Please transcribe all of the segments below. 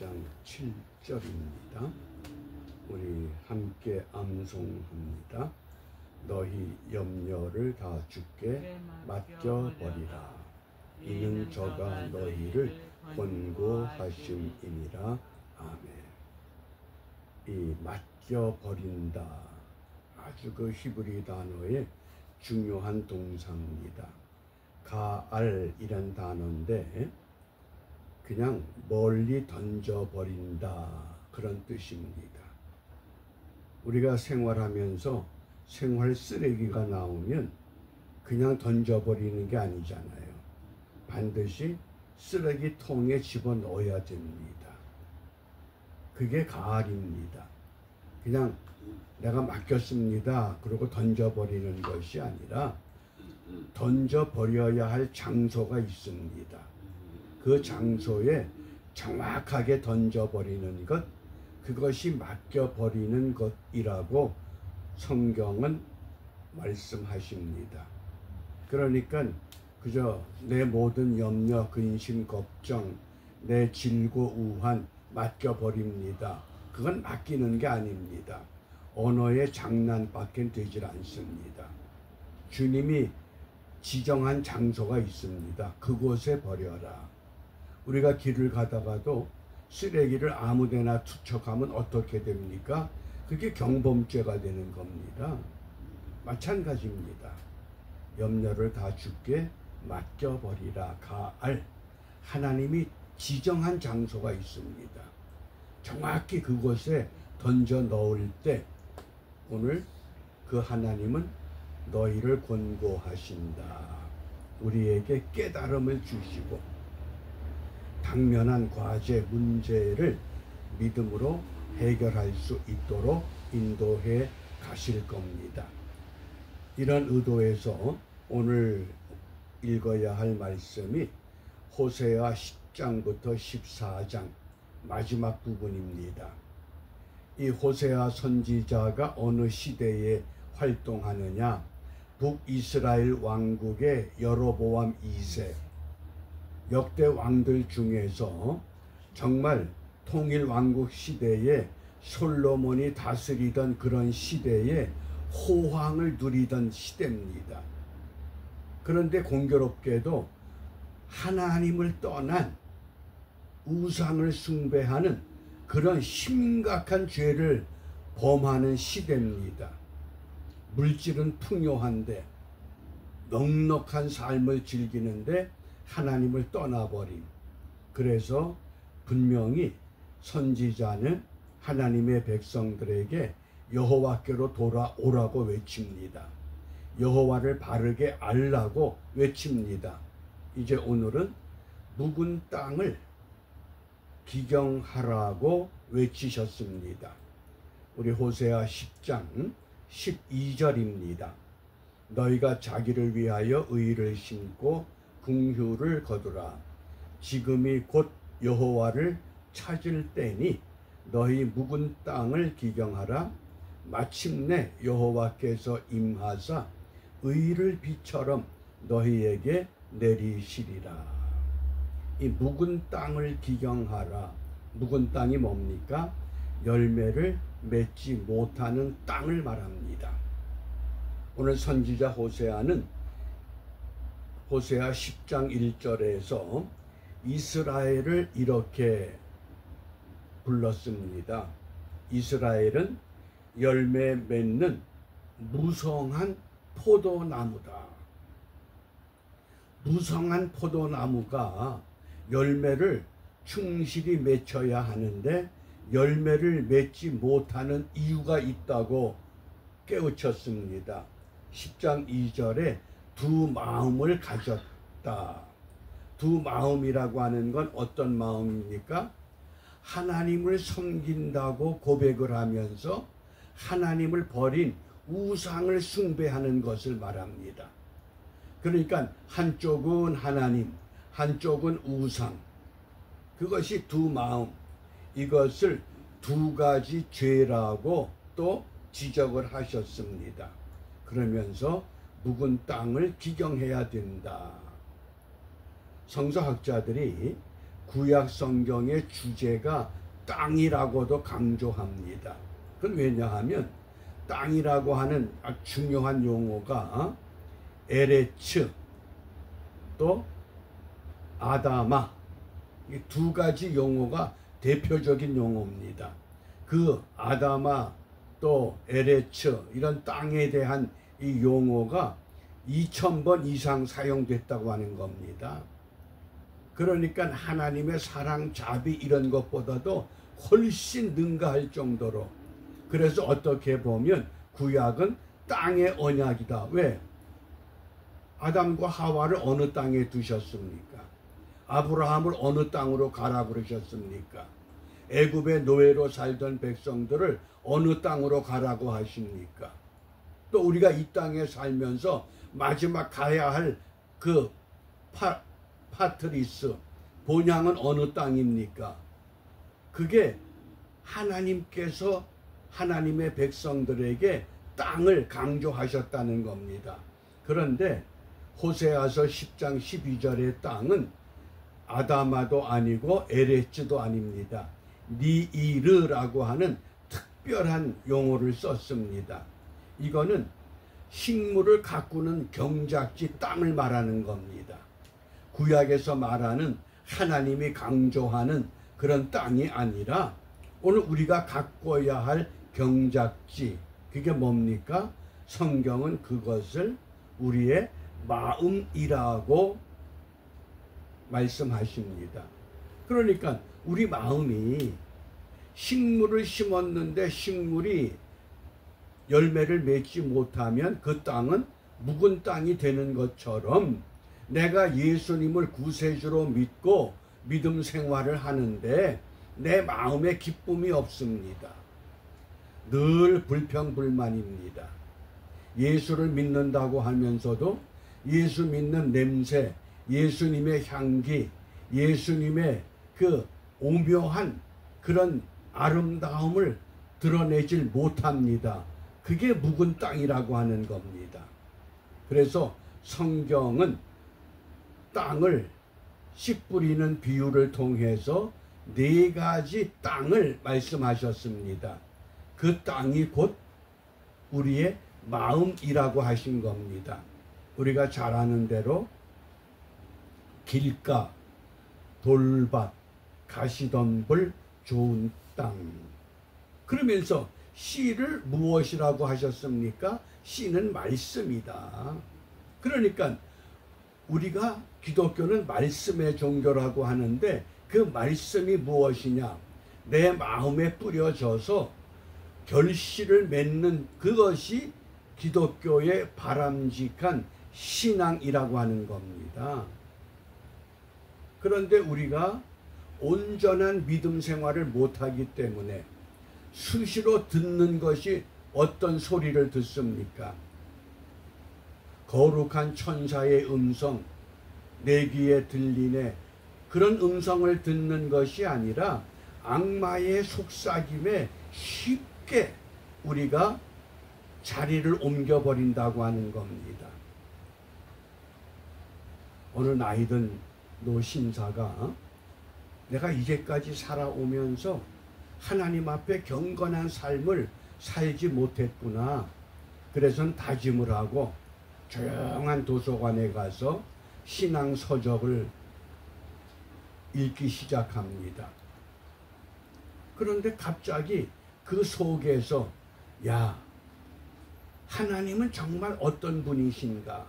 4장 7절입니다. 우리 함께 암송합니다. 너희 염려를 다 주께 맡겨버리라. 이는 저가 너희를 권고하심이니라. 아멘. 이 맡겨버린다, 아주 그 히브리 단어의 중요한 동사입니다. 가알이란 단어인데 그냥 멀리 던져버린다, 그런 뜻입니다. 우리가 생활하면서 생활 쓰레기가 나오면 그냥 던져버리는 게 아니잖아요. 반드시 쓰레기통에 집어넣어야 됩니다. 그게 가알입니다. 그냥 내가 맡겼습니다 그러고 던져버리는 것이 아니라 던져버려야 할 장소가 있습니다. 그 장소에 정확하게 던져버리는 것, 그것이 맡겨버리는 것이라고 성경은 말씀하십니다. 그러니까 그저 내 모든 염려, 근심, 걱정, 내 질고 우한 맡겨버립니다. 그건 맡기는 게 아닙니다. 언어의 장난밖에 되질 않습니다. 주님이 지정한 장소가 있습니다. 그곳에 버려라. 우리가 길을 가다가도 쓰레기를 아무데나 투척하면 어떻게 됩니까? 그게 경범죄가 되는 겁니다. 마찬가지입니다. 염려를 다 주께 맡겨버리라. 가알. 하나님이 지정한 장소가 있습니다. 정확히 그곳에 던져 넣을 때 오늘 그 하나님은 너희를 권고하신다. 우리에게 깨달음을 주시고 당면한 과제, 문제를 믿음으로 해결할 수 있도록 인도해 가실 겁니다. 이런 의도에서 오늘 읽어야 할 말씀이 호세아 10장부터 14장 마지막 부분입니다. 이 호세아 선지자가 어느 시대에 활동하느냐? 북이스라엘 왕국의 여로보암 2세, 역대 왕들 중에서 정말 통일 왕국 시대에 솔로몬이 다스리던 그런 시대에 호황을 누리던 시대입니다. 그런데 공교롭게도 하나님을 떠난 우상을 숭배하는 그런 심각한 죄를 범하는 시대입니다. 물질은 풍요한데 넉넉한 삶을 즐기는데 하나님을 떠나버림. 그래서 분명히 선지자는 하나님의 백성들에게 여호와께로 돌아오라고 외칩니다. 여호와를 바르게 알라고 외칩니다. 이제 오늘은 묵은 땅을 기경하라고 외치셨습니다. 우리 호세아 10장 12절입니다. 너희가 자기를 위하여 의를 심고 긍휼을 거두라. 지금이 곧 여호와를 찾을 때니 너희 묵은 땅을 기경하라. 마침내 여호와께서 임하사 의를 비처럼 너희에게 내리시리라. 이 묵은 땅을 기경하라. 묵은 땅이 뭡니까? 열매를 맺지 못하는 땅을 말합니다. 오늘 선지자 호세아는 호세아 10장 1절에서 이스라엘을 이렇게 불렀습니다. 이스라엘은 열매 맺는 무성한 포도나무다. 무성한 포도나무가 열매를 충실히 맺혀야 하는데 열매를 맺지 못하는 이유가 있다고 깨우쳤습니다. 10장 2절에 두 마음을 가졌다. 두 마음이라고 하는 건 어떤 마음입니까? 하나님을 섬긴다고 고백을 하면서 하나님을 버린 우상을 숭배하는 것을 말합니다. 그러니까 한쪽은 하나님, 한쪽은 우상. 그것이 두 마음. 이것을 두 가지 죄라고 또 지적을 하셨습니다. 그러면서 묵은 땅을 기경해야 된다. 성서학자들이 구약 성경의 주제가 땅이라고도 강조합니다. 그건 왜냐하면 땅이라고 하는 아주 중요한 용어가 에레츠 또 아다마, 이 두 가지 용어가 대표적인 용어입니다. 그 아다마 또 에레츠 이런 땅에 대한 이 용어가 2000번 이상 사용됐다고 하는 겁니다. 그러니까 하나님의 사랑, 자비 이런 것보다도 훨씬 능가할 정도로, 그래서 어떻게 보면 구약은 땅의 언약이다. 왜? 아담과 하와를 어느 땅에 두셨습니까? 아브라함을 어느 땅으로 가라 그러셨습니까? 애굽의 노예로 살던 백성들을 어느 땅으로 가라고 하십니까? 또 우리가 이 땅에 살면서 마지막 가야 할 그 파트리스, 본향은 어느 땅입니까? 그게 하나님께서 하나님의 백성들에게 땅을 강조하셨다는 겁니다. 그런데 호세아서 10장 12절의 땅은 아다마도 아니고 에레츠도 아닙니다. 니이르라고 하는 특별한 용어를 썼습니다. 이거는 식물을 가꾸는 경작지 땅을 말하는 겁니다. 구약에서 말하는 하나님이 강조하는 그런 땅이 아니라 오늘 우리가 가꿔야 할 경작지, 그게 뭡니까? 성경은 그것을 우리의 마음이라고 말씀하십니다. 그러니까 우리 마음이 식물을 심었는데 식물이 열매를 맺지 못하면 그 땅은 묵은 땅이 되는 것처럼 내가 예수님을 구세주로 믿고 믿음 생활을 하는데 내 마음에 기쁨이 없습니다. 늘 불평불만입니다. 예수를 믿는다고 하면서도 예수 믿는 냄새, 예수님의 향기, 예수님의 그 오묘한 그런 아름다움을 드러내질 못합니다. 그게 묵은 땅이라고 하는 겁니다. 그래서 성경은 땅을 씨 뿌리는 비유를 통해서 네 가지 땅을 말씀하셨습니다. 그 땅이 곧 우리의 마음이라고 하신 겁니다. 우리가 잘 아는 대로 길가, 돌밭, 가시덤불, 좋은 땅. 그러면서 씨를 무엇이라고 하셨습니까? 씨는 말씀이다. 그러니까 우리가 기독교는 말씀의 종교라고 하는데 그 말씀이 무엇이냐? 내 마음에 뿌려져서 결실을 맺는 그것이 기독교의 바람직한 신앙이라고 하는 겁니다. 그런데 우리가 온전한 믿음 생활을 못하기 때문에 수시로 듣는 것이 어떤 소리를 듣습니까? 거룩한 천사의 음성, 내 귀에 들리네. 그런 음성을 듣는 것이 아니라 악마의 속삭임에 쉽게 우리가 자리를 옮겨버린다고 하는 겁니다. 어느 나이든 노신사가 내가 이제까지 살아오면서 하나님 앞에 경건한 삶을 살지 못했구나. 그래서 다짐을 하고 조용한 도서관에 가서 신앙 서적을 읽기 시작합니다. 그런데 갑자기 그 속에서 야, 하나님은 정말 어떤 분이신가?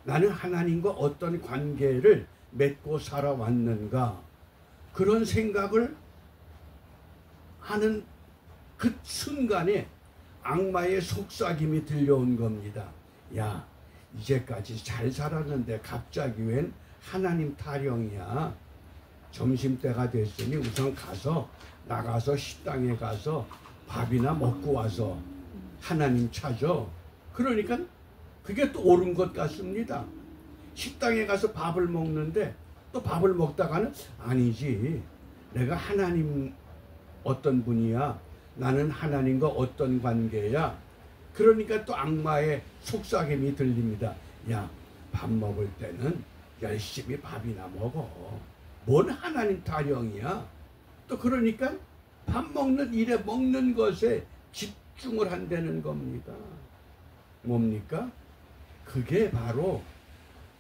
나는 하나님과 어떤 관계를 맺고 살아왔는가? 그런 생각을 하는 그 순간에 악마의 속삭임이 들려온 겁니다. 야, 이제까지 잘 살았는데 갑자기 웬 하나님 타령이야? 점심때가 됐으니 우선 나가서 식당에 가서 밥이나 먹고 와서 하나님 찾아. 그러니까 그게 또 옳은 것 같습니다. 식당에 가서 밥을 먹는데 또 밥을 먹다가는 아니지, 내가 하나님 어떤 분이야? 나는 하나님과 어떤 관계야? 그러니까 또 악마의 속삭임이 들립니다. 야, 밥 먹을 때는 열심히 밥이나 먹어. 뭔 하나님 타령이야. 또 그러니까 밥 먹는 일에 먹는 것에 집중을 한다는 겁니다. 뭡니까? 그게 바로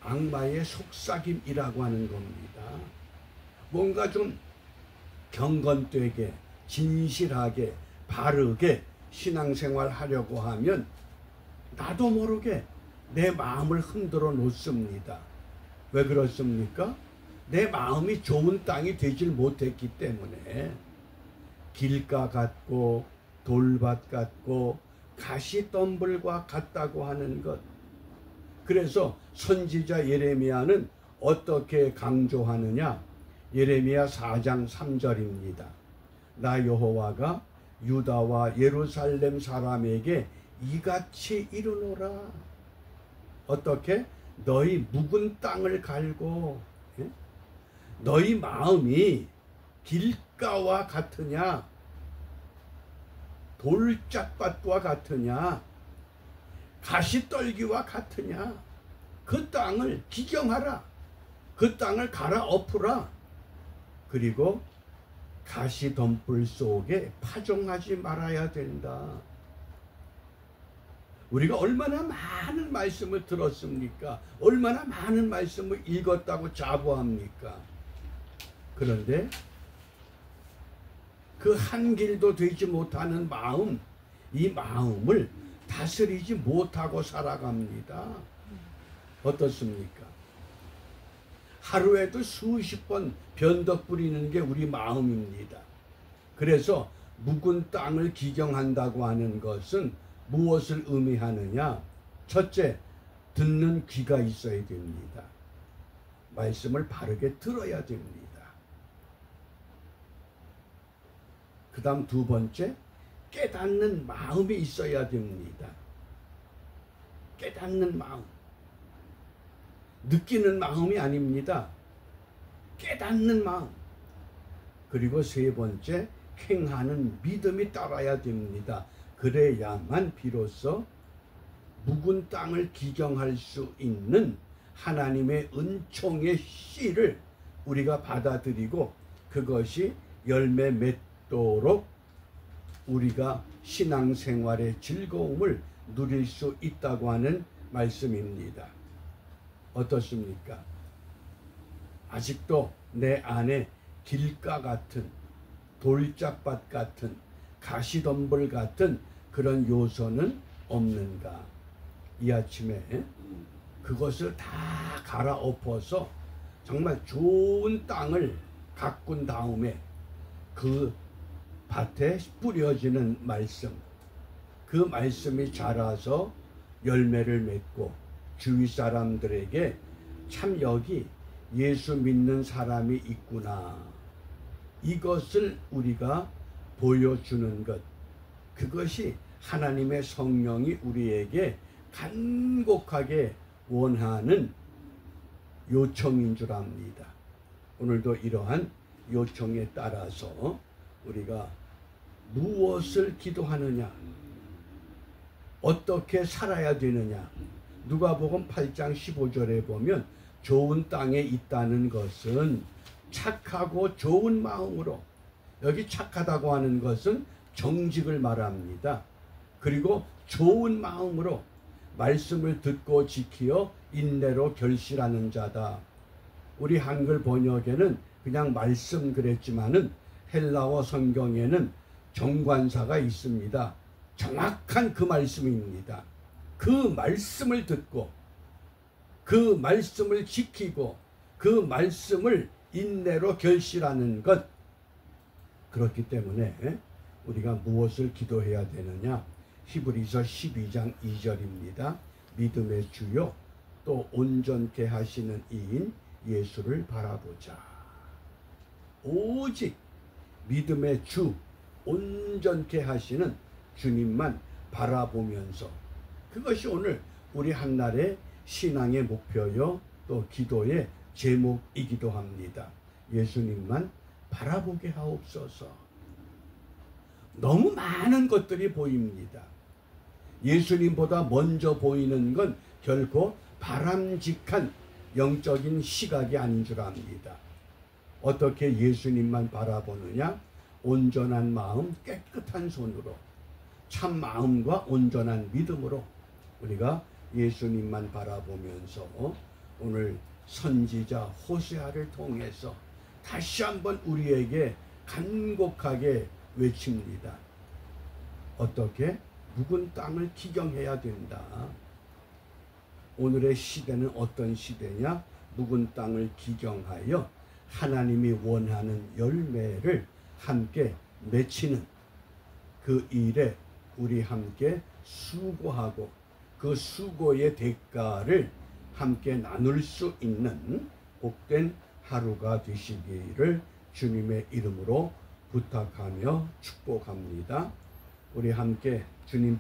악마의 속삭임이라고 하는 겁니다. 뭔가 좀 경건되게 진실하게 바르게 신앙생활 하려고 하면 나도 모르게 내 마음을 흔들어 놓습니다. 왜 그렇습니까? 내 마음이 좋은 땅이 되질 못했기 때문에 길가 같고 돌밭 같고 가시덤불과 같다고 하는 것. 그래서 선지자 예레미야는 어떻게 강조하느냐? 예레미야 4장 3절입니다. 나 여호와가 유다와 예루살렘 사람에게 이같이 이르노라. 어떻게? 너희 묵은 땅을 갈고, 예? 너희 마음이 길가와 같으냐? 돌짝밭과 같으냐? 가시떨기와 같으냐? 그 땅을 기경하라. 그 땅을 갈아엎으라. 그리고 가시덤불 속에 파종하지 말아야 된다. 우리가 얼마나 많은 말씀을 들었습니까? 얼마나 많은 말씀을 읽었다고 자부합니까? 그런데 그 한 길도 되지 못하는 마음, 이 마음을 다스리지 못하고 살아갑니다. 어떻습니까? 하루에도 수십 번 변덕 부리는 게 우리 마음입니다. 그래서 묵은 땅을 기경한다고 하는 것은 무엇을 의미하느냐? 첫째, 듣는 귀가 있어야 됩니다. 말씀을 바르게 들어야 됩니다. 그 다음 두 번째, 깨닫는 마음이 있어야 됩니다. 깨닫는 마음. 느끼는 마음이 아닙니다. 깨닫는 마음. 그리고 세 번째, 행하는 믿음이 따라야 됩니다. 그래야만 비로소 묵은 땅을 기경할 수 있는 하나님의 은총의 씨를 우리가 받아들이고 그것이 열매 맺도록 우리가 신앙생활의 즐거움을 누릴 수 있다고 하는 말씀입니다. 어떻습니까? 아직도 내 안에 길가 같은 돌짝밭 같은 가시덤불 같은 그런 요소는 없는가? 이 아침에 그것을 다 갈아엎어서 정말 좋은 땅을 가꾼 다음에 그 밭에 뿌려지는 말씀, 그 말씀이 자라서 열매를 맺고 주위 사람들에게 참 여기 예수 믿는 사람이 있구나, 이것을 우리가 보여주는 것, 그것이 하나님의 성령이 우리에게 간곡하게 원하는 요청인 줄 압니다. 오늘도 이러한 요청에 따라서 우리가 무엇을 기도하느냐, 어떻게 살아야 되느냐. 누가복음 8장 15절에 보면 좋은 땅에 있다는 것은 착하고 좋은 마음으로, 여기 착하다고 하는 것은 정직을 말합니다. 그리고 좋은 마음으로 말씀을 듣고 지키어 인내로 결실하는 자다. 우리 한글 번역에는 그냥 말씀 그랬지만은 헬라어 성경에는 정관사가 있습니다. 정확한 그 말씀입니다. 그 말씀을 듣고 그 말씀을 지키고 그 말씀을 인내로 결실하는 것. 그렇기 때문에 우리가 무엇을 기도해야 되느냐? 히브리서 12장 2절입니다. 믿음의 주요 또 온전케 하시는 이인 예수를 바라보자. 오직 믿음의 주, 온전케 하시는 주님만 바라보면서, 그것이 오늘 우리 한날의 신앙의 목표요 또 기도의 제목이기도 합니다. 예수님만 바라보게 하옵소서. 너무 많은 것들이 보입니다. 예수님보다 먼저 보이는 건 결코 바람직한 영적인 시각이 아닌 줄 압니다. 어떻게 예수님만 바라보느냐? 온전한 마음, 깨끗한 손으로, 참 마음과 온전한 믿음으로 우리가 예수님만 바라보면서 오늘 선지자 호세아를 통해서 다시 한번 우리에게 간곡하게 외칩니다. 어떻게? 묵은 땅을 기경해야 된다. 오늘의 시대는 어떤 시대냐? 묵은 땅을 기경하여 하나님이 원하는 열매를 함께 맺히는 그 일에 우리 함께 수고하고 그 수고의 대가를 함께 나눌 수 있는 복된 하루가 되시기를 주님의 이름으로 부탁하며 축복합니다. 우리 함께 주님